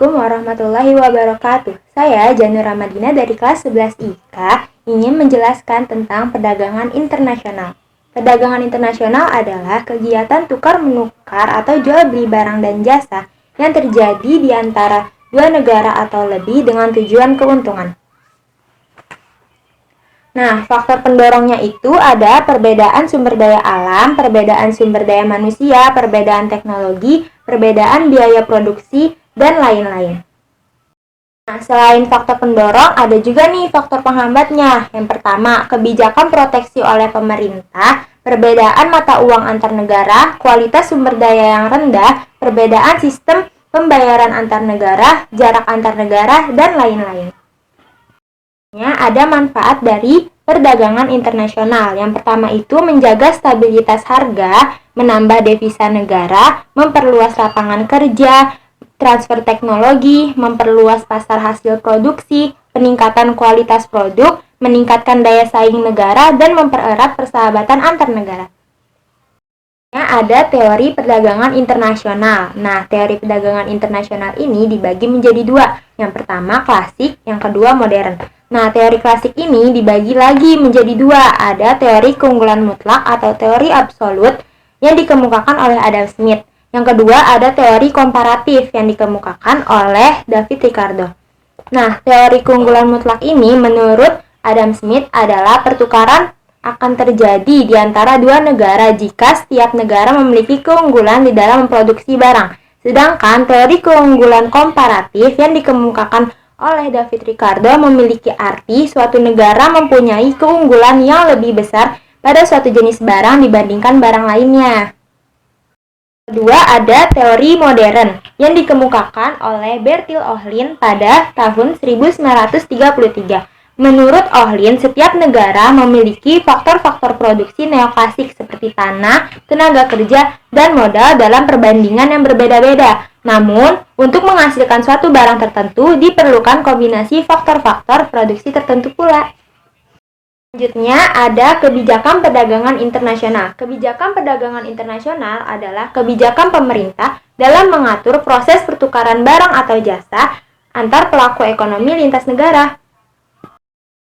Assalamualaikum warahmatullahi wabarakatuh. Saya Janur Ramadina dari kelas 11 IK ingin menjelaskan tentang perdagangan internasional. Perdagangan internasional adalah kegiatan tukar-menukar atau jual beli barang dan jasa yang terjadi di antara dua negara atau lebih dengan tujuan keuntungan. Nah, faktor pendorongnya itu ada perbedaan sumber daya alam, perbedaan sumber daya manusia, perbedaan teknologi, perbedaan biaya produksi, dan lain-lain. Nah, selain faktor pendorong, ada juga nih faktor penghambatnya. Yang pertama, kebijakan proteksi oleh pemerintah, perbedaan mata uang antar negara, kualitas sumber daya yang rendah, perbedaan sistem pembayaran antar negara, jarak antar negara, dan lain-lain. Ada manfaat dari perdagangan internasional. Yang pertama itu menjaga stabilitas harga, menambah devisa negara, memperluas lapangan kerja, transfer teknologi, memperluas pasar hasil produksi, peningkatan kualitas produk, meningkatkan daya saing negara, dan mempererat persahabatan antar negara. Ada teori perdagangan internasional. Nah, teori perdagangan internasional ini dibagi menjadi dua. Yang pertama klasik, yang kedua modern. Nah, teori klasik ini dibagi lagi menjadi dua. Ada teori keunggulan mutlak atau teori absolut yang dikemukakan oleh Adam Smith. Yang kedua ada teori komparatif yang dikemukakan oleh David Ricardo. Nah, teori keunggulan mutlak ini menurut Adam Smith adalah pertukaran akan terjadi di antara dua negara jika setiap negara memiliki keunggulan di dalam memproduksi barang. Sedangkan teori keunggulan komparatif yang dikemukakan oleh David Ricardo memiliki arti suatu negara mempunyai keunggulan yang lebih besar pada suatu jenis barang dibandingkan barang lainnya. Kedua ada teori modern yang dikemukakan oleh Bertil Ohlin pada tahun 1933. Menurut Ohlin, setiap negara memiliki faktor-faktor produksi neoklasik seperti tanah, tenaga kerja, dan modal dalam perbandingan yang berbeda-beda. Namun, untuk menghasilkan suatu barang tertentu diperlukan kombinasi faktor-faktor produksi tertentu pula. Selanjutnya ada kebijakan perdagangan internasional. Kebijakan perdagangan internasional adalah kebijakan pemerintah dalam mengatur proses pertukaran barang atau jasa antar pelaku ekonomi lintas negara.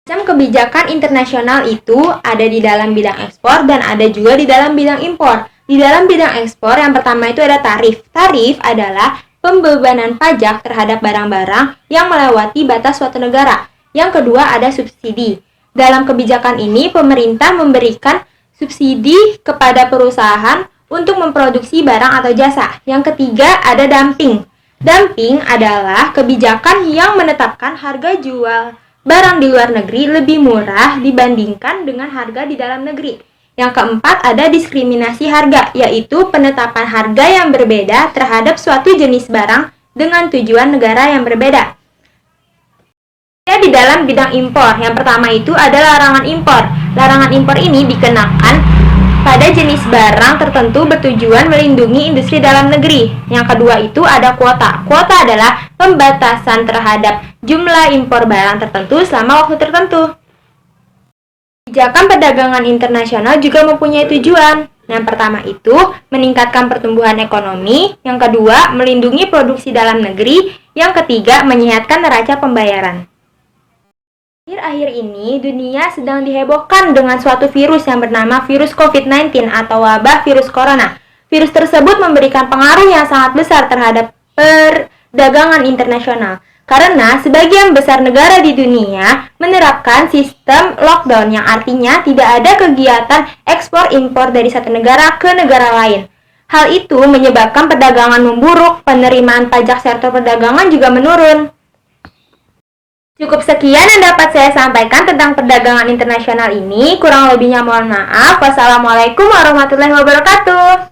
Macam kebijakan internasional itu ada di dalam bidang ekspor dan ada juga di dalam bidang impor. Di dalam bidang ekspor yang pertama itu ada tarif. Tarif adalah pembebanan pajak terhadap barang-barang yang melewati batas suatu negara. Yang kedua ada subsidi. Dalam kebijakan ini pemerintah memberikan subsidi kepada perusahaan untuk memproduksi barang atau jasa. Yang ketiga ada dumping. Dumping adalah kebijakan yang menetapkan harga jual barang di luar negeri lebih murah dibandingkan dengan harga di dalam negeri. Yang keempat ada diskriminasi harga, yaitu penetapan harga yang berbeda terhadap suatu jenis barang dengan tujuan negara yang berbeda. Di dalam bidang impor, yang pertama itu ada larangan impor. Larangan impor ini dikenakan pada jenis barang tertentu bertujuan melindungi industri dalam negeri. Yang kedua itu ada kuota. Kuota adalah pembatasan terhadap jumlah impor barang tertentu selama waktu tertentu. Kebijakan perdagangan internasional juga mempunyai tujuan. Yang pertama itu meningkatkan pertumbuhan ekonomi, yang kedua melindungi produksi dalam negeri, yang ketiga menyehatkan neraca pembayaran. Akhir-akhir ini dunia sedang dihebohkan dengan suatu virus yang bernama virus COVID-19 atau wabah virus corona. Virus tersebut memberikan pengaruh yang sangat besar terhadap perdagangan internasional. Karena sebagian besar negara di dunia menerapkan sistem lockdown yang artinya tidak ada kegiatan ekspor-impor dari satu negara ke negara lain. Hal itu menyebabkan perdagangan memburuk, penerimaan pajak sektor perdagangan juga menurun. Cukup sekian yang dapat saya sampaikan tentang perdagangan internasional ini. Kurang lebihnya mohon maaf. Wassalamualaikum warahmatullahi wabarakatuh.